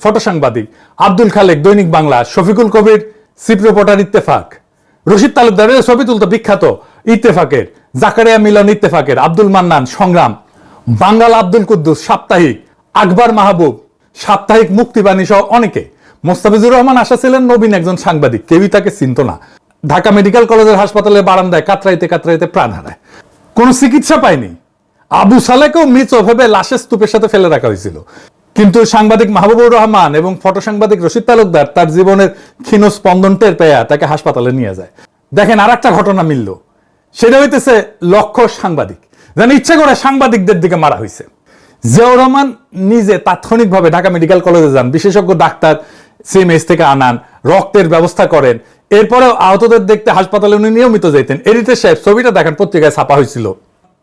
Photo সাংবাদিক, আব্দুল খালেক দৈনিক বাংলা, শফিকুল কবির chief reporter Ittefaq, Rashid তালুকদারের ছবি তুলতো বিখ্যাত ইত্তেফাকের, জাকারিয়া মিলন ইত্তেফাকের, আব্দুল মান্নান সংগ্রাম, বাঙ্গাল আব্দুল কুদ্দুস সাপ্তাহিক, আকবর মাহবুব সাপ্তাহিক, মুক্তিবাণী সহ অনেকে। মোস্তাফিজুর রহমান আশা ছিলেন নবীন একজন সাংবাদিক, কেউই তাকে চিনত না। ঢাকা মেডিকেল কলেজের হাসপাতালের বারান্দায় কাতরাইতে কাতরাইতে প্রাণ হারায়, কোনো চিকিৎসা পায়নি। আবু সালেকেও মৃত ভেবে লাশের স্তূপের সাথে ফেলে রাখা হয়েছিল। কিন্তু সাংবাদিক মাহবুবুর রহমান এবং ফটো সাংবাদিক রশিদ তালুকদার তার জীবনের ক্ষীণ স্পন্দন টের পেয়ে তাকে হাসপাতালে নিয়ে যায়। দেখেন আর একটা ঘটনা মিলল, সেটা হইতেছে লক্ষ্য সাংবাদিক, যেন ইচ্ছা করে সাংবাদিকদের দিকে মারা হয়েছে। জিয়াউর রহমান নিজে তাৎক্ষণিকভাবে ঢাকা মেডিকেল কলেজে যান, বিশেষজ্ঞ ডাক্তার সিএমএইচ থেকে আনান, রক্তের ব্যবস্থা করেন। এরপরেও আহতদের দেখতে হাসপাতালে উনি নিয়মিত যেতেন। এডিটর সাহেব ছবিটা দেখেন, পত্রিকায় ছাপা হয়েছিল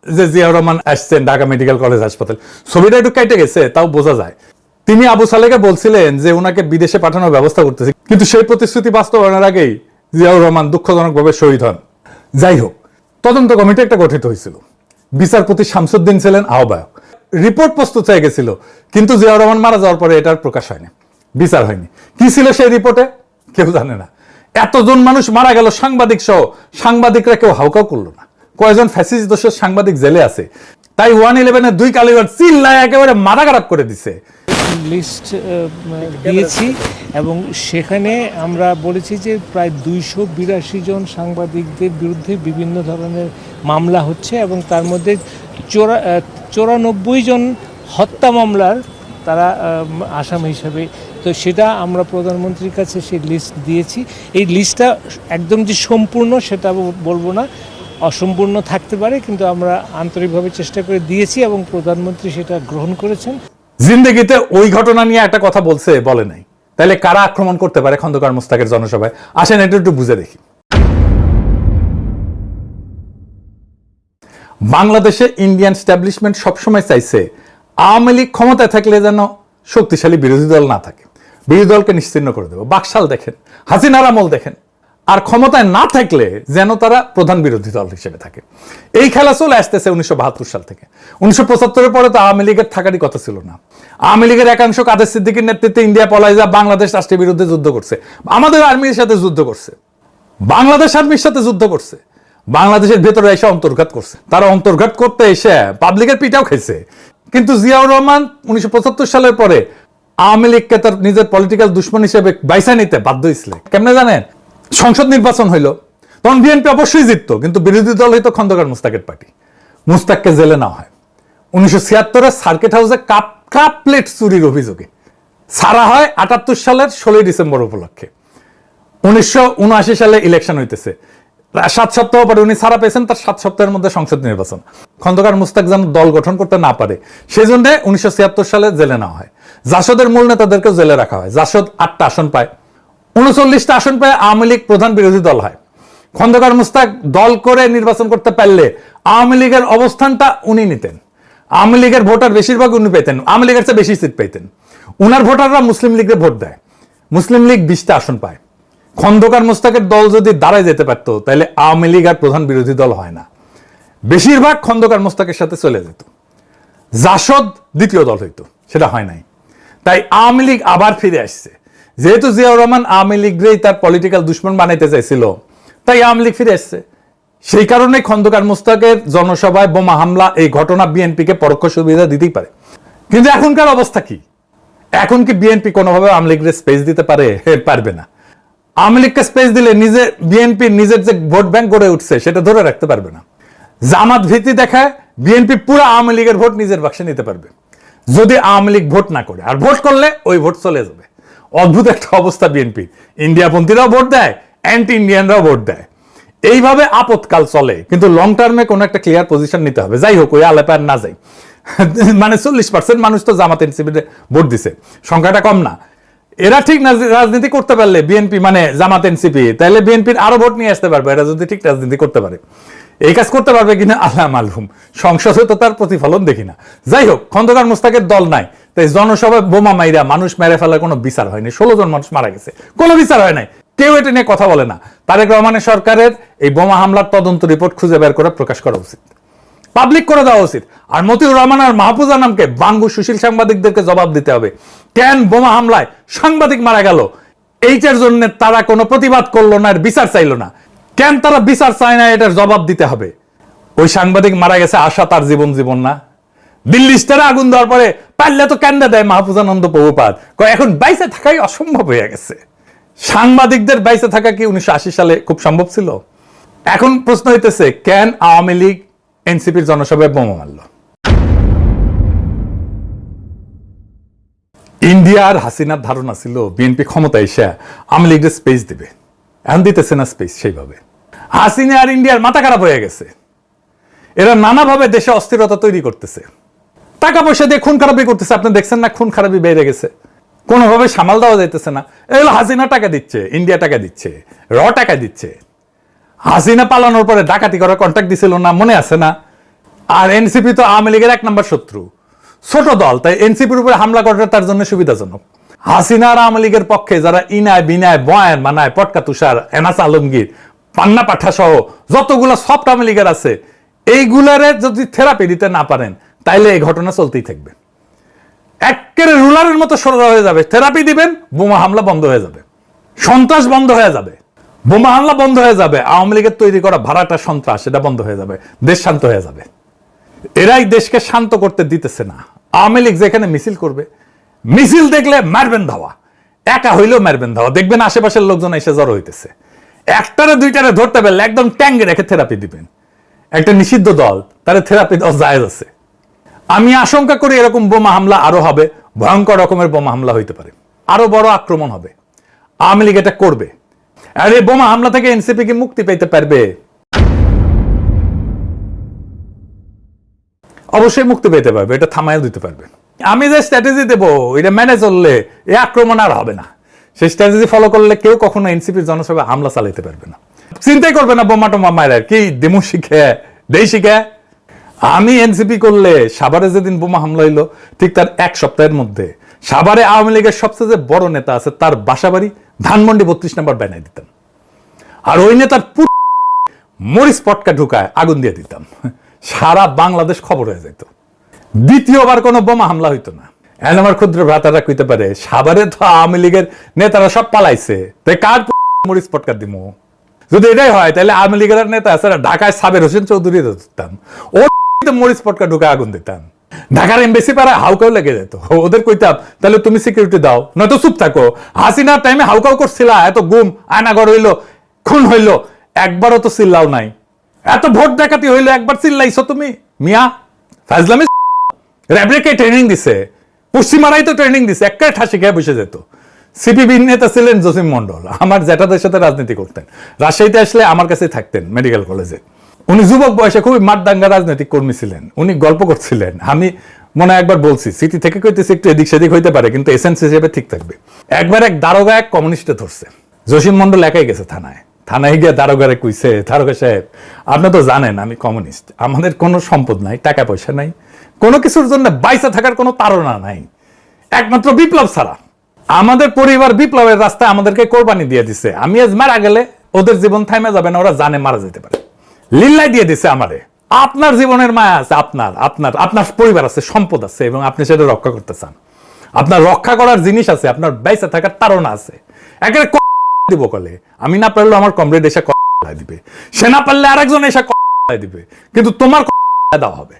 যে জিয়াউর রহমান আসছেন ঢাকা মেডিকেল কলেজ হাসপাতাল। ছবিটা একটু কেটে গেছে, তাও বোঝা যায়। তিনি আবু সালেকে বলছিলেন যে ওনাকে বিদেশে পাঠানোর ব্যবস্থা করতেছে, কিন্তু সেই প্রতিশ্রুতি বাস্তবায়নের আগেই জিয়াউর রহমান দুঃখজনকভাবে শহীদ হন। যাই হোক, তদন্ত কমিটি একটা গঠিত হয়েছিল, বিচারপতি শামসুদ্দিন ছিলেন আহ্বায়ক। রিপোর্ট প্রস্তুত হয়ে গেছিল, কিন্তু জিয়াউর রহমান মারা যাওয়ার পরে এটার প্রকাশ হয়নি, বিচার হয়নি। কি ছিল সেই রিপোর্টে কেউ জানে না। এতজন মানুষ মারা গেল, সাংবাদিক সহ, সাংবাদিকরা কেউ হাউকাউ করলো না। কয়েকজন ফ্যাসিস্ট দোষের সাংবাদিক জেলে আছে, তাই 111-এর 2 কালীগঞ্জ চিল্লায় একেবারে মাথা খারাপ করে দিছে। লিস্ট দিয়েছি এবং সেখানে আমরা বলেছি যে প্রায় 282 জন সাংবাদিকদের বিরুদ্ধে বিভিন্ন ধরনের মামলা হচ্ছে এবং তার মধ্যে 94 জন হত্যা মামলার তারা আসামি হিসাবে। তো সেটা আমরা প্রধানমন্ত্রীর কাছে সেই লিস্ট দিয়েছি। এই লিস্টটা একদম যে সম্পূর্ণ সেটা বলবো না, অসম্পূর্ণ থাকতে পারে, কিন্তু আমরা আন্তরিকভাবে চেষ্টা করে দিয়েছি এবং প্রধানমন্ত্রী সেটা গ্রহণ করেছেন। জিন্দেগিতে ওই ঘটনা নিয়ে একটা কথা বলছে, বলে নাই, তাহলে কারা আক্রমণ করতে পারে খন্দকার মোস্তাকের জনসভায়? আসেন এটা একটু বুঝে দেখি। বাংলাদেশে ইন্ডিয়ান স্ট্যাবলিশমেন্ট সবসময় চাইছে আওয়ামী লীগ ক্ষমতায় থাকলে যেন শক্তিশালী বিরোধী দল না থাকে, বিরোধী দলকে নিশ্চিহ্ন করে দেবো। বাকশাল দেখেন, হাসিনার আমল দেখেন। আর ক্ষমতায় না থাকলে যেন তারা প্রধান বিরোধী দল হিসেবে থাকে। এই খেলা চলে আসতেছে 1972 সাল থেকে। 1975-এর পরে তো আওয়ামী লীগের থাকারই কথা ছিল না। আওয়ামী লীগের একাংশ কাদের সিদ্দিকীর নেতৃত্বে ইন্ডিয়া পলায় যা বাংলাদেশ রাষ্ট্রের বিরুদ্ধে যুদ্ধ করছে, আমাদের আর্মির সাথে যুদ্ধ করছে, বাংলাদেশ আর্মির সাথে যুদ্ধ করছে, বাংলাদেশের ভেতরে এসে অন্তর্ঘাত করছে। তারা অন্তর্ঘাত করতে এসে পাবলিকের পিটাও খাইছে। কিন্তু জিয়াউর রহমান 1975 সালের পরে আওয়ামী লীগকে তার নিজের পলিটিক্যাল দুশ্মন হিসেবে বাইসা নিতে বাধ্য হয়েছিলেন। কেমনে জানেন? সংসদ নির্বাচন হইল, তখন বিএনপি অবশ্যই জিততো, কিন্তু বিরোধী দল হইতো খন্দকার মোস্তাকের পার্টি। মোস্তাককে জেলে নেওয়া হয় 1976-এ সার্কিট হাউসে কাপ প্লেট চুরির অভিযোগে। ছাড়া হয় 78 সালের 16 ডিসেম্বর উপলক্ষে। 1979 সালে ইলেকশন হইতেছে, 7 সপ্তাহ পরে উনি ছাড়া পেয়েছেন, তার 7 সপ্তাহের মধ্যে সংসদ নির্বাচন। খন্দকার মোস্তাক যেন দল গঠন করতে না পারে সেই জন্য 1976 সালে জেলে নেওয়া হয়। জাসদের মূল নেতাদেরকেও জেলে রাখা হয়। জাসদ 8টা আসন পায়, 39টা আসন পায়, আওয়ামী লীগ প্রধান বিরোধী দল হয়। খন্দকার মোস্তাক দল করে নির্বাচন করতে পারলে আওয়ামী লীগের অবস্থানটা উনি নিতেন। আওয়ামী লীগের ভোটার বেশিরভাগ উনি পেতেন, আওয়ামী লীগের চেয়ে বেশি সিট পেতেন। উনার ভোটাররা মুসলিম লীগের ভোট দেয়, মুসলিম লীগ 20টা আসন পায়। খন্দকার মোস্তাকের দল যদি দাঁড়ায় যেতে পারতো তাহলে আওয়ামী লীগ আর প্রধান বিরোধী দল হয় না, বেশিরভাগ খন্দকার মোস্তাকের সাথে চলে যেত। জাসদ দ্বিতীয় দল হইতো, সেটা হয় নাই। তাই আওয়ামী লীগ আবার ফিরে আসছে। যেহেতু জিয়াউর রহমান আওয়ামী লীগরেই তার পলিটিক্যাল দুশ্মন বানাইতে চাইছিল, তাই আওয়ামী লীগ ফিরে আসছে। সেই কারণে খন্দকার মোস্তাকের জনসভায় বোমা হামলা, এই ঘটনা বিএনপিকে পরোক্ষ সুবিধা দিতেই পারে। কিন্তু এখনকার অবস্থা কি? এখন কি বিএনপি কোনোভাবে আওয়ামী লীগের স্পেস দিতে পারে? পারবে না। আওয়ামী লীগকে স্পেস দিলে বিএনপির নিজের যে ভোট ব্যাংক গড়ে উঠছে সেটা ধরে রাখতে পারবে না। জামাত ভীতি দেখায় বিএনপি পুরো আওয়ামী লীগের ভোট নিজের বাক্সে নিতে পারবে যদি আওয়ামী লীগ ভোট না করে, আর ভোট করলে ওই ভোট চলে যাবে। অদ্ভুত একটা অবস্থা বিএনপি। ইন্ডিয়াপন্থীরাও ভোট দেয়, অ্যান্টি ইন্ডিয়ানরাও ভোট দেয়। এইভাবে আপদকাল চলে, কিন্তু লং টার্মে কোনো একটা ক্লিয়ার পজিশন নিতে হবে। যাই হোক, ওই আলাপে আর না যাই। মানে 40% মানুষ তো জামাত এনসিপিতে ভোট দিছে, সংখ্যাটা কম না। এরা ঠিক রাজনীতি করতে পারলে বিএনপি মানে জামাত এনসিপি, তাহলে বিএনপির আরো ভোট নিয়ে আসতে পারবে। এরা যদি ঠিক রাজনীতি করতে পারে, এই কাজ করতে পারবে কিনা আল্লাহ মালুম। সংসদে তো তার প্রতিফলন দেখি না। যাই হোক, খন্দকার মোস্তাকের দল নাই, তাই জনসভায় বোমা মাইরা মানুষ মেরে ফেলার কোনো বিচার হয়নি। 16 জন মানুষ মারা গেছে, কোনো বিচার হয় নাই, কেউ এটা নিয়ে কথা বলে না। তারেক রহমানের সরকারের এই বোমা হামলার তদন্ত রিপোর্ট খুঁজে বের করে প্রকাশ করা উচিত। পাবলিক করে দেওয়া উচিত। আর মতিউর রহমান আর মাহফুজ আনামকে বাঙ্গু সুশীল সাংবাদিকদেরকে জবাব দিতে হবে, কেন বোমা হামলায় সাংবাদিক মারা গেল, এইটার জন্য তারা কোনো প্রতিবাদ করলো না, বিচার চাইলো না, কেন তারা বিচার চায় না, এটার জবাব দিতে হবে। ওই সাংবাদিক মারা গেছে, আশা তার জীবন না। দিল্লি স্টারে আগুন দেওয়ার পরে পারলে তো কেন্দ্রে দেয় মাহফুজানন্দ প্রভুপাত, এখন বাইসে থাকাই অসম্ভব হয়ে গেছে। সাংবাদিকদের বাইসে থাকা কি 1980 সালে খুব সম্ভব ছিল? এখন প্রশ্ন হইতেছে, কেন আওয়ামী লীগ এনসিপির জনসভায় বোমা মারল? ইন্ডিয়ার হাসিনার ধারণা ছিল বিএনপি ক্ষমতা এসে আওয়ামী লীগের স্পেস দিবে, এখন দিতেছে না স্পেস সেইভাবে। হাসিনা আর ইন্ডিয়ার মাথা খারাপ হয়ে গেছে, এরা নানাভাবে দেশে অস্থিরতা তৈরি করতেছে, টাকা পয়সা দিয়ে খুন খারাপি করতেছে। আপনি দেখছেন না, খুন খারাপি বেড়ে গেছে, কোনোভাবে সামাল দেওয়া যাইতেছে না। এগুলো হাসিনা টাকা দিচ্ছে, ইন্ডিয়া টাকা দিচ্ছে, টাকা দিচ্ছে। হাসিনা পালানোর পরে ডাকাতি করার কন্ট্রাক্ট দিছিল না, মনে আছে না? আর এনসিপি তো আওয়ামী লীগের 1 নম্বর শত্রু, ছোট দল, তাই এনসিপির উপরে হামলা করাটা তার জন্য সুবিধাজনক। হাসিনা আর আওয়ামী লীগের পক্ষে যারা ইনায় বিনায় বয়ান মানায়, পটকা তুষার, এনাস আলমগীর, পান্না পাঠা সহ যতগুলো সফট আওয়ামী লীগের আছে, এইগুলারে যদি থেরাপি দিতে না পারেন তাইলে এই ঘটনা চলতেই থাকবে। একেবারে রুলারের মতো সোজা হয়ে যাবে। থেরাপি দিবেন, বোমা হামলা বন্ধ হয়ে যাবে, সন্ত্রাস বন্ধ হয়ে যাবে, বোমা হামলা বন্ধ হয়ে যাবে, আওয়ামী লীগের তৈরি করা ভাড়াটা সন্ত্রাস এটা বন্ধ হয়ে যাবে, দেশ শান্ত হয়ে যাবে। এরাই দেশকে শান্ত করতে দিতেছে না। আওয়ামী লীগ যেখানে মিছিল করবে, মিছিল দেখলে মারবেন ধাওয়া, একা হইলেও মারবেন ধাওয়া, দেখবেন আশেপাশের লোকজন এসে জড়ো হইতেছে, একটারে দুইটারে ধরতে পারলে একদম ট্যাঙ্গে রেখে থেরাপি দিবেন। একটা নিষিদ্ধ দল, তার থেরাপি দেওয়া জায়েজ আছে। আমি আশঙ্কা করি এরকম বোমা হামলা আরো হবে, ভয়ঙ্কর রকমের বোমা হামলা হইতে পারে, আরো বড় আক্রমণ হবে। আওয়ামী লীগ এটা করবে। আর এই বোমা হামলা থেকে এনসিপি কি মুক্তি পেতে পারবে? অবশ্যই মুক্তি পেতে পারবে, এটা থামাইও দিতে পারবে। আমি যে স্ট্র্যাটেজি দেবো এটা মেনে চললে এই আক্রমণ আর হবে না। সেই স্ট্র্যাটেজি ফলো করলে কেউ কখনো এনসিপির জনসভায় হামলা চালাইতে পারবে না, চিন্তাই করবে না বোমা টোমা মায়ের কি দেমু শিখে দেই শিখে। আমি এনসিপি করলে সাভারে যেদিন বোমা হামলা হইলো ঠিক তার 1 সপ্তাহের মধ্যে সাভারে আওয়ামী লীগের সবচেয়ে যে বড় নেতা আছে তার বাসাবাড়ি ধানমন্ডি 32 নম্বর বানাই দিতাম, আর ওই নেতার মরিচ পটকা ঢুকায় আগুন দিয়ে দিতাম, সারা বাংলাদেশ খবর হয়ে যেত, দ্বিতীয়বার কোনো বোমা হামলা হইতো না। এখন আমার ক্ষুদ্র ভ্রাতারা কইতে পারে সাভারে তো আওয়ামী লীগের নেতারা সব পালাইছে, তাই কার মরিচ পটকা দিমু? যদি এটাই হয় তাহলে আওয়ামী লীগের নেতা আছে ঢাকায় সাবের হোসেন চৌধুরী ধরতাম, ও মরিচ পটকা ঢুকে আগুন দিতাম, ঢাকার এমবেসি পাড়ায় হাউকাও লেগে যেত, ওদের কইতাম তাহলে তুমি সিকিউরিটি দাও, নয়তো চুপ থাকো। হাসিনার টাইমে হাউকাও করছিলা, এত গুম আয়নাগর হইলো, খুন হইলো, একবারও তো চিল্লাও নাই। এত ভোট ডাকাতি হইলো, একবার চিল্লাইছো তুমি? মিয়া ফাজলামি। র্যাবরেকে ট্রেনিং দিছে, পশ্চিমারাই তো ট্রেনিং দিছে, একটা ঠাসি খেয়ে বসে যেত। সিপিবি নেতা ছিলেন জসিম মন্ডল, আমার জ্যাঠাদের সাথে রাজনীতি করতেন, রাজশাহীতে আসলে আমার কাছে থাকতেন মেডিকেল কলেজে। উনি যুবক বয়সে খুবই মাঠদাঙ্গা রাজনৈতিক কর্মী ছিলেন, উনি গল্প করছিলেন। আমি মনে হয় একবার বলছি, সিটি থেকে কইতেছি একটু এদিক সেদিক হইতে পারে কিন্তু এসেন্স হিসেবে ঠিক থাকবে। একবার এক দারোগা এক কমিউনিস্টে ধরছে, জসিম মন্ডল একাই গেছে থানায় গিয়ে দারোগারে কইছে, দারোগা সাহেব আপনি তো জানেন আমি কমিউনিস্ট, আমাদের কোনো সম্পদ নাই, টাকা পয়সা নাই, কোনো কিছুর জন্য বাইসা থাকার কোনো তাড়না নাই, একমাত্র বিপ্লব ছাড়া। আমাদের পরিবার বিপ্লবের রাস্তায় আমাদেরকে কোরবানি দিয়ে দিছে, আমি আজ মারা গেলে ওদের জীবন থামে যাবে না, ওরা জানে মারা যেতে পারে, লিল্লাই দিয়ে দিছে আমারে। আপনার জীবনের মায়া আছে, আপনার পরিবার আছে, সম্পদ আছে, এবং আপনি সেটা রক্ষা করতে চান, আপনার রক্ষা করার জিনিস আছে, আপনার বাইসা থাকার তাড়না আছে। একেবারে দিব কলে, আমি না পারলে আমার কমরেড এসে দিবে, সে না পারলে আরেকজন এসে দিবে, কিন্তু তোমার দেওয়া হবে।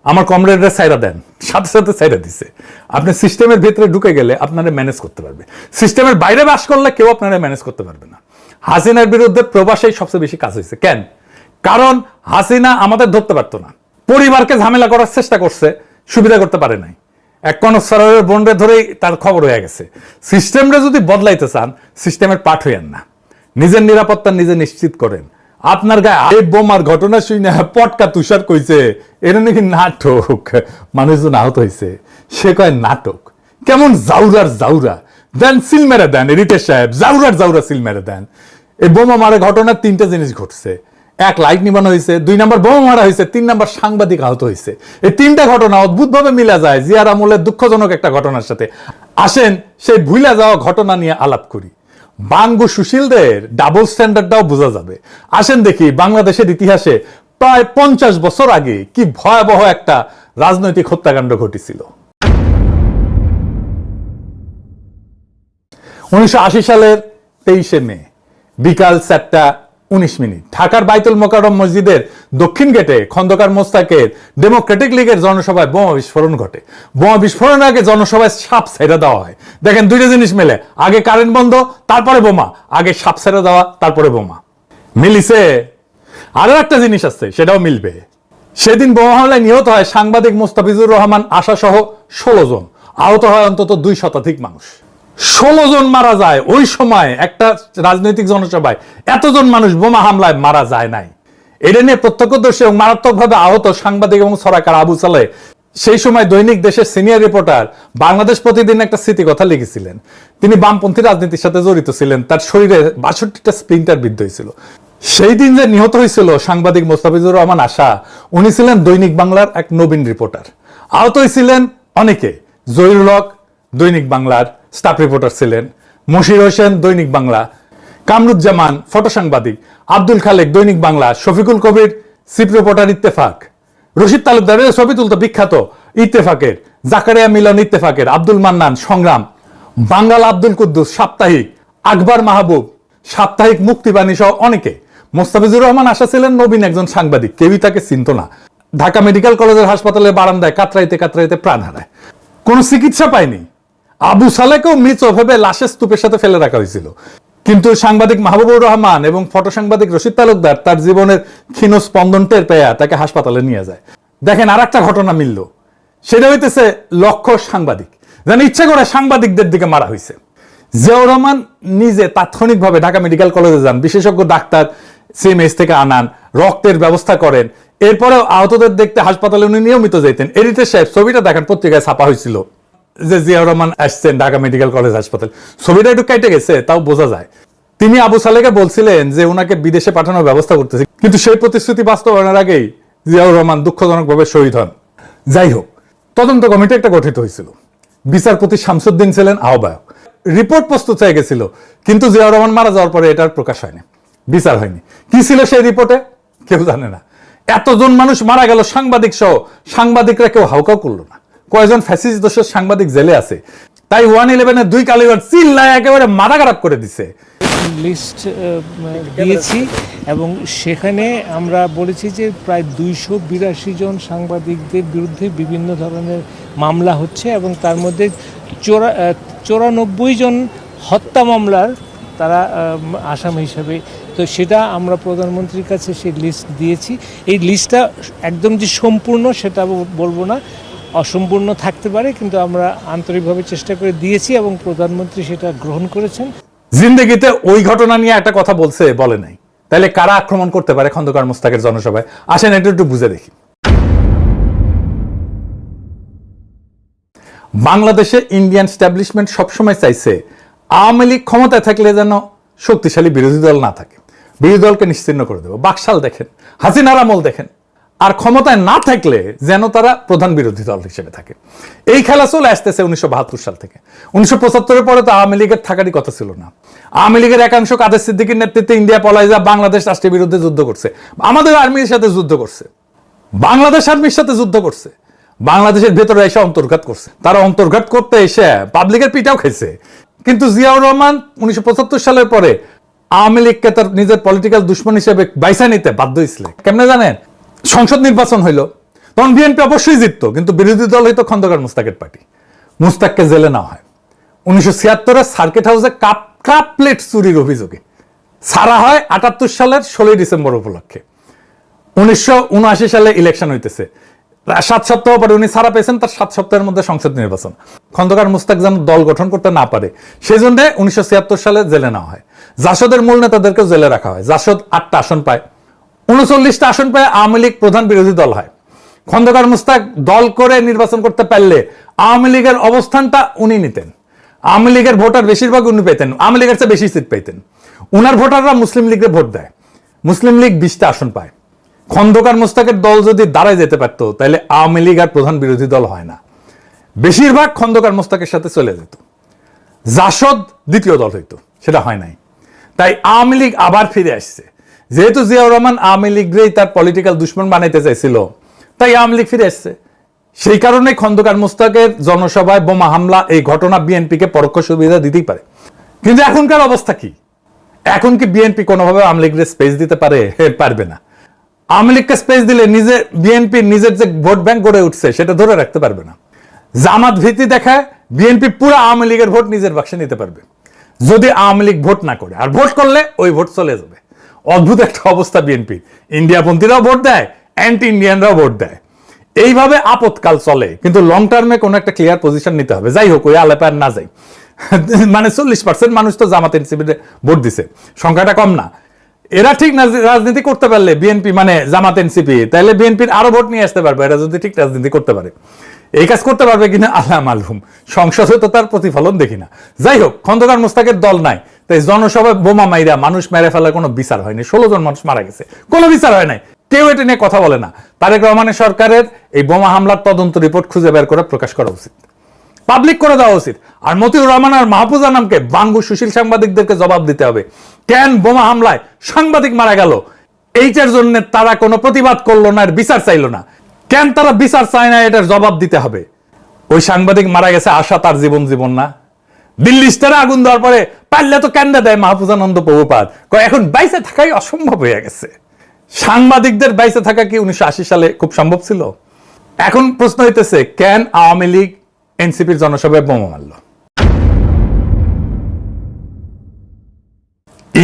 আমার কমরেডরা সাইরা দেন, সাথে সাথে সাইরা দিছে। আপনি সিস্টেমের ভিতরে ঢুকে গেলে আপনারা ম্যানেজ করতে পারবে, সিস্টেমের বাইরে বাস করলে কেউ আপনারা ম্যানেজ করতে পারবে না। হাসিনার বিরুদ্ধে প্রবাসেই সবচেয়ে বেশি কাজ হয়েছে। কেন? কারণ হাসিনা আমাদের ধরতে পারতো না, পরিবারকে ঝামেলা করার চেষ্টা করছে, সুবিধা করতে পারে নাই, এক কনসারের বন্ডে ধরেই তার খবর হয়ে গেছে। সিস্টেমটা যদি বদলাইতে চান, সিস্টেমের পাঠ হইয়েন না, নিজের নিরাপত্তা নিজে নিশ্চিত করেন। আপনার গায়ে এই বোমার ঘটনা শুনে পটকা তুষার কইছে এটা নাকি নাটক, মানুষজন আহত হয়েছে, সে কয় নাটক। কেমন জাউরা দেন, সিল মেরে দেন, রিতেশ সাহেব জাউরা সিল মেরে দেন। এই বোমা মারা ঘটনার 3টা জিনিস ঘটছে, 1 লাইট নিবানো হয়েছে, 2 নম্বর বোমা মারা হয়েছে, 3 নম্বর সাংবাদিক আহত হয়েছে। এই 3টা ঘটনা অদ্ভুতভাবে মিলা যায় জিয়ার আমলের দুঃখজনক একটা ঘটনার সাথে। আসেন সেই ভুলে যাওয়া ঘটনা নিয়ে আলাপ করি, বাঙ্গু সুশীলদের ডাবল স্ট্যান্ডার্ডটাও বোঝা যাবে। আসেন দেখি বাংলাদেশের ইতিহাসে প্রায় 50 বছর আগে কি ভয়াবহ একটা রাজনৈতিক হত্যাকাণ্ড ঘটেছিল। 1980 সালের 23শে মে বিকাল 4:19 ঢাকার বাইতুল মোকাররম মসজিদের দক্ষিণ গেটে খন্দকার মোস্তাকের ডেমোক্রেটিক লীগের জনসভায় বোমা বিস্ফোরণ ঘটে। বোমা বিস্ফোরণের আগে জনসভায় সাপ ছেড়ে দেওয়া হয়। দেখেন, দুইটা জিনিস মেলে, আগে কারেন্ট বন্ধ, তারপরে বোমা, আগে সাপ ছেড়ে দেওয়া, তারপরে বোমা। মিলিছে। আরো একটা জিনিস আছে, সেটাও মিলবে। সেদিন বোমা হামলায় নিহত হয় সাংবাদিক মোস্তাফিজুর রহমান আশা সহ 16 জন, আহত হয় অন্তত 2 শতাধিক মানুষ। 16 জন মারা যায়। ওই সময় একটা রাজনৈতিক জনসভায় এতজন মানুষ বোমা হামলায় মারা যায় নাই। এটা নিয়ে প্রত্যক্ষদর্শী এবং মারাত্মকভাবে আহত সাংবাদিক এবং ছড়াকার আবু সালেহ সেই সময় দৈনিক দেশের সিনিয়র রিপোর্টার বাংলাদেশ প্রতিদিন একটা স্মৃতি কথা লিখেছিলেন। তিনি বামপন্থী রাজনীতির সাথে জড়িত ছিলেন। তার শরীরে 62টা স্প্লিন্টার বিদ্ধ হয়েছিল। সেই দিন যে নিহত হয়েছিল সাংবাদিক মোস্তাফিজুর রহমান আশা, উনি ছিলেন দৈনিক বাংলার এক নবীন রিপোর্টার। আহত হয়েছিলেন অনেকে। জহিরুল হক দৈনিক বাংলার স্টাফ রিপোর্টার ছিলেন, মশির হোসেন দৈনিক বাংলা, কামরুজ্জামান ফটো সাংবাদিক, আব্দুল খালেক দৈনিক বাংলা, শফিকুল কবির চিফ রিপোর্টার ইত্তেফাক, রশিদ তালুকদারের ছবি তুলতো বিখ্যাত ইত্তেফাকের, জাকারিয়া মিলন ইত্তেফাকের, আব্দুল মান্নান সংগ্রাম, বাঙ্গাল আব্দুল কুদ্দুস সাপ্তাহিক, আকবর মাহবুব সাপ্তাহিক, মুক্তিবাণী সহ অনেকে। মোস্তাফিজুর রহমান আশা ছিলেন নবীন একজন সাংবাদিক, কেউই তাকে চিনত না। ঢাকা মেডিকেল কলেজের হাসপাতালের বারান্দায় কাতরাইতে কাতরাইতে প্রাণ হারায়, কোনো চিকিৎসা পায়নি। আবু সালেকেও মৃত ভেবে লাশের স্তূপের সাথে ফেলে রাখা হয়েছিল। কিন্তু সাংবাদিক মাহবুবুর রহমান এবং ফটো সাংবাদিক রশিদ তালুকদার তার জীবনের ক্ষীণ স্পন্দন টের পেয়ে তাকে হাসপাতালে নিয়ে যায়। দেখেন, আর একটা ঘটনা মিলল, সেটা হইতেছে লক্ষ্য সাংবাদিক যেন ইচ্ছে করে সাংবাদিকদের দিকে মারা হয়েছে। জিয়াউর রহমান নিজে তাৎক্ষণিকভাবে ঢাকা মেডিকেল কলেজে যান, বিশেষজ্ঞ ডাক্তার সিএমএইচ থেকে আনান, রক্তের ব্যবস্থা করেন। এরপরেও আহতদের দেখতে হাসপাতালে উনি নিয়মিত যেতেন। এডিটর সাহেব ছবিটা দেখেন, পত্রিকায় ছাপা হয়েছিল যে জিয়াউর রহমান আসছেন ঢাকা মেডিকেল কলেজ হাসপাতাল। ছবিটা একটু কেটে গেছে, তাও বোঝা যায়। তিনি আবু সালেহকে বলছিলেন যে ওনাকে বিদেশে পাঠানোর ব্যবস্থা করতেছে, কিন্তু সেই প্রতিশ্রুতি বাস্তবায়নের আগেই জিয়াউর রহমান দুঃখজনকভাবে শহীদ হন। যাই হোক, তদন্ত কমিটি একটা গঠিত হয়েছিল। বিচারপতি শামসুদ্দিন ছিলেন আহ্বায়ক। রিপোর্ট প্রস্তুত হয়ে গেছিল, কিন্তু জিয়াউর রহমান মারা যাওয়ার পরে এটার প্রকাশ হয়নি, বিচার হয়নি। কি ছিল সেই রিপোর্টে কেউ জানে না। এতজন মানুষ মারা গেল, সাংবাদিক সহ, সাংবাদিকরা কেউ হাউকাও করলো না। কয়েকজন ফ্যাসিস্ট দোষের সাংবাদিক জেলে আছে, তাই 111-এর 2 কালীগঞ্জ চিল্লায় একেবারে মাথা খারাপ করে দিছে। লিস্ট দিয়েছি এবং সেখানে আমরা বলেছি যে প্রায় 282 জন সাংবাদিকদের বিরুদ্ধে বিভিন্ন ধরনের মামলা হচ্ছে এবং তার মধ্যে 94 জন হত্যা মামলার তারা আসামি হিসাবে। তো সেটা আমরা প্রধানমন্ত্রীর কাছে সেই লিস্ট দিয়েছি। এই লিস্টটা একদম যে সম্পূর্ণ সেটা বলবো না, অসম্পূর্ণ থাকতে পারে, কিন্তু আমরা আন্তরিকভাবে চেষ্টা করে দিয়েছি এবং প্রধানমন্ত্রী সেটা গ্রহণ করেছেন। জিন্দেগিতে ওই ঘটনা নিয়ে একটা কথা বলছে, বলে নাই। তাহলে কারা আক্রমণ করতে পারে খন্দকার মোস্তাকের জনসভায়? আসেন এটা একটু বুঝে দেখি। বাংলাদেশে ইন্ডিয়ান স্ট্যাবলিশমেন্ট সবসময় চাইছে আওয়ামী লীগ ক্ষমতায় থাকলে যেন শক্তিশালী বিরোধী দল না থাকে, বিরোধী দলকে নিশ্চিহ্ন করে দেবো। বাকশাল দেখেন, হাসিনার আমল দেখেন। আর ক্ষমতায় না থাকলে যেন তারা প্রধান বিরোধী দল হিসেবে থাকে। এই খেলা চলে আসতেছে 1972 সাল থেকে। 1975-এর পরে তো আওয়ামী লীগের থাকারই কথা ছিল না। আওয়ামী লীগের একাংশ কাদের সিদ্দিকীর নেতৃত্বে ইন্ডিয়া পলায় যা বাংলাদেশ রাষ্ট্রের বিরুদ্ধে যুদ্ধ করছে, আমাদের আর্মির সাথে যুদ্ধ করছে, বাংলাদেশ আর্মির সাথে যুদ্ধ করছে, বাংলাদেশের ভেতরে এসে অন্তর্ঘাত করছে। তারা অন্তর্ঘাত করতে এসে পাবলিকের পিটাও খেয়েছে। কিন্তু জিয়াউর রহমান 1975 সালের পরে আওয়ামী লীগকে তার নিজের পলিটিক্যাল দুশ্মন হিসেবে বাইসা নিতে বাধ্য হয়েছিল। কেমনে জানেন? সংসদ নির্বাচন হইল, তখন বিএনপি অবশ্যই জিততো, কিন্তু বিরোধী দল হইতো খন্দকার মোস্তাকের পার্টি। মোস্তাককে জেলে নেওয়া হয়। 1976-এ সার্কিট হাউসে কাপ প্লেট চুরির অভিযোগে ছাড়া হয় 78 সালের 16 ডিসেম্বর উপলক্ষে। 1979 সালে ইলেকশন হইতেছে, 7 সপ্তাহ পরে উনি ছাড়া পেয়েছেন। তার 7 সপ্তাহের মধ্যে সংসদ নির্বাচন। খন্দকার মোস্তাক যেন দল গঠন করতে না পারে সেই জন্য 1976 সালে জেলে নেওয়া হয়। জাসদের মূল নেতাদেরকেও জেলে রাখা হয়। জাসদ 8টা আসন পায়, 39টা আসন পায়। আওয়ামী লীগ প্রধান বিরোধী দল হয়। খন্দকার মোস্তাক দল করে নির্বাচন করতে পারলে আওয়ামী লীগের অবস্থানটা উনি নিতেন। আওয়ামী লীগের ভোটার বেশিরভাগ উনি পেতেন, আওয়ামী লীগের চেয়ে বেশি সিট পেতেন। উনার ভোটাররা মুসলিম লীগের ভোট দেয়, মুসলিম লীগ 20টা আসন পায়। খন্দকার মোস্তাকের দল যদি দাঁড়ায় যেতে পারত তাহলে আওয়ামী লীগ আর প্রধান বিরোধী দল হয় না। বেশিরভাগ খন্দকার মোস্তাকের সাথে চলে যেত। জাসদ দ্বিতীয় দল হইতো, সেটা হয় নাই। তাই আওয়ামী লীগ আবার ফিরে আসছে। যেহেতু জিয়াউর রহমান আওয়ামী লীগরেই তার পলিটিক্যাল দুশ্মন বানাইতে চাইছিল, তাই আওয়ামী লীগ ফিরে এসছে। সেই কারণে খন্দকার মোস্তাকের জনসভায় বোমা হামলা, এই ঘটনা বিএনপিকে পরোক্ষ সুবিধা দিতেই পারে। কিন্তু এখনকার অবস্থা কি? এখন কি বিএনপি কোনোভাবে আওয়ামী লীগের স্পেস দিতে পারে? পারবে না। আওয়ামী লীগকে স্পেস দিলে বিএনপি নিজের যে ভোট ব্যাংক গড়ে উঠছে সেটা ধরে রাখতে পারবে না। জামাত ভীতি দেখায় বিএনপি পুরো আওয়ামী লীগের ভোট নিজের বাক্সে নিতে পারবে যদি আওয়ামী লীগ ভোট না করে। আর ভোট করলে ওই ভোট চলে যাবে। অদ্ভুত একটা অবস্থা বিএনপি। ইন্ডিয়াপন্থীরাও ভোট দেয়, অ্যান্টি ইন্ডিয়ানরাও ভোট দেয়। এইভাবে আপদকাল চলে, কিন্তু লং টার্মে কোনো একটা ক্লিয়ার পজিশন নিতে হবে। যাই হোক, ওই আলাপে আর না যাই। মানে 40% মানুষ তো জামাত এনসিপিতে ভোট দিছে, সংখ্যাটা কম না। এরা ঠিক রাজনীতি করতে পারলে বিএনপি মানে জামাত এনসিপি, তাহলে বিএনপির আরো ভোট নিয়ে আসতে পারবে। এরা যদি ঠিক রাজনীতি করতে পারে, এই কাজ করতে পারবে কিনা আল্লাহ মালুম। সংসদে তো তার প্রতিফলন দেখি না। যাই হোক, খন্দকার মোস্তাকের দল নাই, তাই জনসভায় বোমা মাইরা মানুষ মেরে ফেলার কোনো বিচার হয়নি। 16 জন মানুষ মারা গেছে, কোনো বিচার হয় নাই। কেউ এটা নিয়ে কথা বলে না। তারেক রহমানের সরকারের এই বোমা হামলার তদন্ত রিপোর্ট খুঁজে বের করে প্রকাশ করা উচিত, পাবলিক করে দেওয়া উচিত। আর মতিউর রহমান আর মাহফুজা নামকে বাঙ্গু সুশীল সাংবাদিকদেরকে জবাব দিতে হবে, কেন বোমা হামলায় সাংবাদিক মারা গেল, এইটার জন্য তারা কোনো প্রতিবাদ করলো না, বিচার চাইলো না। কেন তারা বিচার চায় না, এটার জবাব দিতে হবে। ওই সাংবাদিক মারা গেছে, আশা তার জীবন না। দিল্লি স্টারে আগুন দেওয়ার পরে পারলে তো কেন্দ্রে দেয় মাহফুজানন্দ প্রভুপাত, এখন বাইসে থাকাই অসম্ভব হয়ে গেছে। সাংবাদিকদের বাইসে থাকা কি 1980 সালে খুব সম্ভব ছিল? এখন প্রশ্ন হইতেছে, কেন আওয়ামী লীগ এনসিপির জনসভায় বোমা মারল?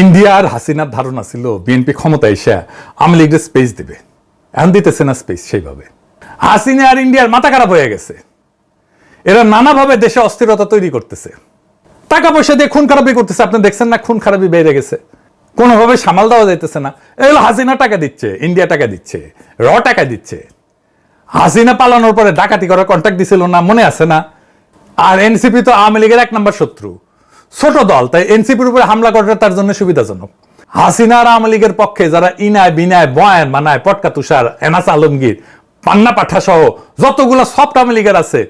ইন্ডিয়ার হাসিনার ধারণা ছিল বিএনপি ক্ষমতায় এসে আওয়ামী লীগের স্পেস দিবে, এখন দিতেছে না স্পেস। সেইভাবে হাসিনা আর ইন্ডিয়ার মাথা খারাপ হয়ে গেছে। এরা নানাভাবে দেশে অস্থিরতা তৈরি করতেছে, টাকা পয়সা দিয়ে খুন খারাপি করতেছে। আপনি দেখছেন না, খুন খারাপি বেড়ে গেছে, কোনোভাবে সামাল দেওয়া যাইতেছে না। এগুলো হাসিনা টাকা দিচ্ছে, ইন্ডিয়া টাকা দিচ্ছে, টাকা দিচ্ছে। হাসিনা পালানোর পরে ডাকাতি করার কন্ট্রাক্ট দিছিল না, মনে আছে না? আর এনসিপি তো আওয়ামী লীগের 1 নম্বর শত্রু, ছোট দল, তাই এনসিপির উপরে হামলা করাটা তার জন্য সুবিধাজনক। হাসিনা আর আওয়ামী লীগের পক্ষে যারা ইনায় বিনায় বয়ান মানায়, পটকা তুষার, এনাস আলমগীর, পান্না পাঠা সহ যতগুলা সফট আওয়ামী লীগের আছে,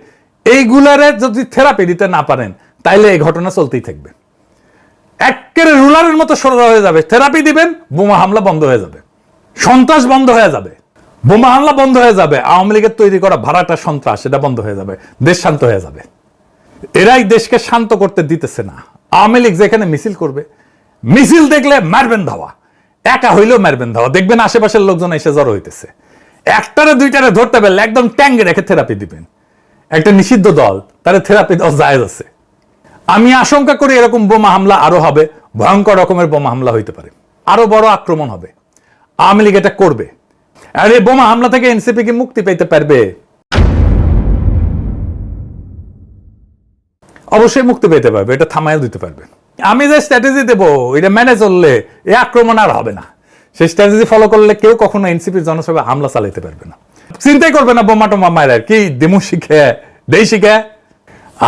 এইগুলারে যদি থেরাপি দিতে না পারেন, তাইলে এই ঘটনা চলতেই থাকবে। একেবারে রুলারের মতো সোজা হয়ে যাবে। থেরাপি দিবেন, বোমা হামলা বন্ধ হয়ে যাবে, সন্ত্রাস বন্ধ হয়ে যাবে, বোমা হামলা বন্ধ হয়ে যাবে, আওয়ামী লীগের তৈরি করা ভাড়াটা সন্ত্রাস সেটা বন্ধ হয়ে যাবে, দেশ শান্ত হয়ে যাবে। এরাই দেশকে শান্ত করতে দিতেছে না। আওয়ামী লীগ যেখানে মিছিল করবে, মিছিল দেখলে মারবেন ধাওয়া, একা হইলেও মারবেন ধাওয়া। দেখবেন আশেপাশের লোকজন এসে জড়ো হইতেছে, একটারে দুইটারে ধরতে পারলে একদম ট্যাঙ্গে রেখে থেরাপি দিবেন। একটা নিষিদ্ধ দল, তারা থেরাপি দেওয়া জায়েজ আছে। আমি আশঙ্কা করি এরকম বোমা হামলা আরো হবে, ভয়ঙ্কর রকমের বোমা হামলা হইতে পারে, আরো বড় আক্রমণ হবে। আওয়ামী লীগ এটা করবে। আর এই বোমা হামলা থেকে এনসিপি কি মুক্তি পেতে পারবে? অবশ্যই মুক্তি পেতে পারবে, এটা থামাইয়া দিতে পারবে। আমি যে স্ট্র্যাটেজি দেবো এটা মেনে চললে এই আক্রমণ আর হবে না। সেই স্ট্র্যাটেজি ফলো করলে কেউ কখনো এনসিপির জনসভায় হামলা চালাইতে পারবে না, চিন্তাই করবে না বোমা টোমা মায়ের কি দেমু শিখে দেই শিখে।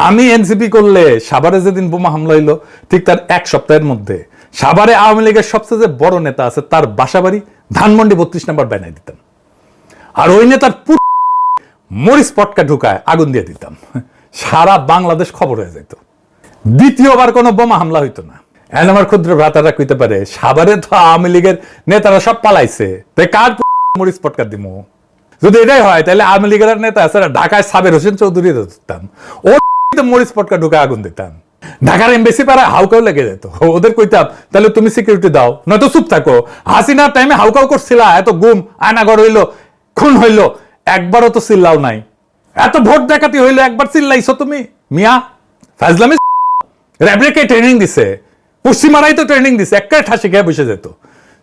আমি এনসিপি করলে সাভারে যেদিন বোমা হামলা হইলো, ঠিক তার 1 সপ্তাহের মধ্যে সাভারে আওয়ামী লীগের সবচেয়ে যে বড় নেতা আছে তার বাসাবাড়ি ধানমন্ডি 32 নম্বর বানাই দিতাম। আর ওই নেতার মরিচ পটকা ঢুকায় আগুন দিয়ে দিতাম, সারা বাংলাদেশ খবর হয়ে যেত। দ্বিতীয়বার কোনো বোমা হামলা হইতো না। এখন আমার ক্ষুদ্র ভ্রাতারা কইতে পারে, সাভারে তো আওয়ামী লীগের নেতারা সব পালাইছে, তাই কার মরিচ পটকা দিব? যদি এটাই হয় তাহলে আওয়ামী লীগের নেতা আছে ঢাকায় সাবের হোসেন চৌধুরী দিতাম, ও মরিচ পটকা ঢুকায় আগুন দিতাম। ঢাকার এমবেসি পাড়ায় হাউকাও লেগে যেত, ওদের কইতাম তাহলে তুমি সিকিউরিটি দাও, নয়তো চুপ থাকো। হাসিনার টাইমে হাউকাও করছিলা, এত গুম আয়নাগর হইলো, খুন হইলো, একবারও তো চিল্লাও নাই। এত ভোট ডাকাতি হইলো, একবার চিল্লাইছো তুমি? মিয়া ফাজলামি। র্যাবরেকে ট্রেনিং দিছে, পশ্চিমারাই তো ট্রেনিং দিছে, একটা ঠাসি খেয়ে বসে যেত।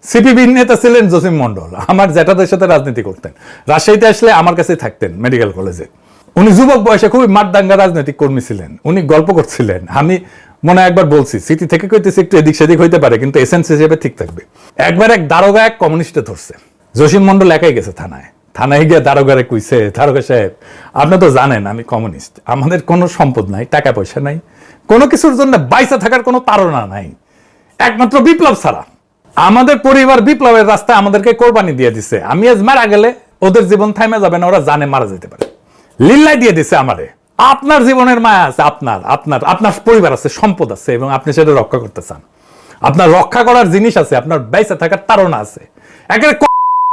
সিপিবির নেতা ছিলেন জসিম মন্ডল, আমার জ্যাঠাদের সাথে রাজনীতি করতেন, রাজশাহীতে আসলে আমার কাছেই থাকতেন মেডিকেল কলেজে। উনি যুবক বয়সে খুবই মারদাঙ্গা রাজনৈতিক কর্মী ছিলেন, উনি গল্প করছিলেন। আমি মনে একবার বলছি, সিটি থেকে কইতেছি একটু এদিক সেদিক হইতে পারে, কিন্তু এসেন্স হিসেবে ঠিক থাকবে। একবার এক দারোগা এক কমিউনিস্টে ধরছে, জসিম মন্ডল একাই গেছে থানায় গিয়ে দারোগারে কইছে, দারোগা সাহেব আপনি তো জানেন আমি কমিউনিস্ট, আমাদের কোনো সম্পদ নাই, টাকা পয়সা নাই, কোনো কিছুর জন্য বাইসা থাকার কোনো তাড়না নাই, একমাত্র বিপ্লব ছাড়া। আমাদের পরিবার বিপ্লবের রাস্তায় আমাদেরকে কোরবানি দিয়ে দিছে, আমি আজ মারা গেলে ওদের জীবন থামে যাবে না, ওরা জানে মারা যেতে পারে, লিল্লাই দিয়ে দিছে আমারে। আপনার জীবনের মায়া আছে, আপনার আপনার আপনার পরিবার আছে, সম্পদ আছে, এবং আপনি সেটা রক্ষা করতে চান। আপনার রক্ষা করার জিনিস আছে, আপনার বেঁচে থাকার তাড়না আছে। একেবারে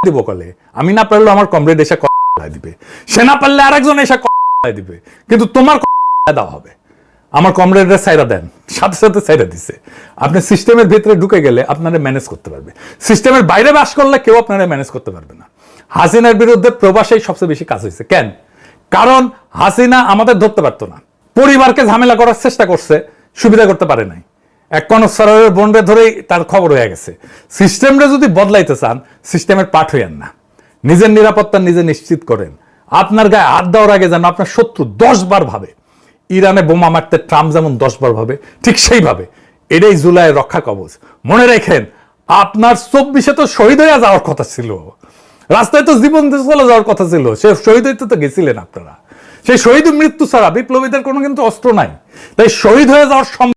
দিব কলে, আমি না পারলেও আমার কমরেড এসে দিবে, সে না পারলে আরেকজন এসে দিবে, কিন্তু তোমার দেওয়া হবে। আমার কমরেডরা সাইরা দেন, সাথে সাথে সাইরা দিছে। আপনি সিস্টেমের ভিতরে ঢুকে গেলে আপনারা ম্যানেজ করতে পারবে, সিস্টেমের বাইরে বাস করলে কেউ আপনারা ম্যানেজ করতে পারবে না। হাসিনার বিরুদ্ধে প্রবাসেই সবচেয়ে বেশি কাজ হয়েছে। কেন? কারণ হাসিনা আমাদের ধরতে পারতো না, পরিবারকে ঝামেলা করার চেষ্টা করছে, সুবিধা করতে পারে নাই। এক কনসারের বন্ডে ধরেই তার খবর হয়ে গেছে। সিস্টেমটা যদি বদলাইতে চান, সিস্টেমের পাঠ হইয়েন না, নিজের নিরাপত্তা নিজে নিশ্চিত করেন। আপনার গায়ে হাত দেওয়ার আগে যেন আপনার শত্রু 10 বার ভাবে। ইরানে বোমা মারতে ট্রাম্প যেমন 10 বার ভাবে, ঠিক সেইভাবে এটাই জুলাইয়ের রক্ষা কবচ। মনে রাখেন, আপনার 24-এ তো শহীদ হয়ে যাওয়ার কথা ছিল, রাস্তায় তো জীবন দিয়ে চলে যাওয়ার কথা ছিল, সে শহীদ হইতে তো গেছিলেন আপনারা। সেই শহীদ মৃত্যু ছাড়া বিপ্লবীদের কোনো কিন্তু অস্ত্র নাই, তাই শহীদ হয়ে যাওয়ার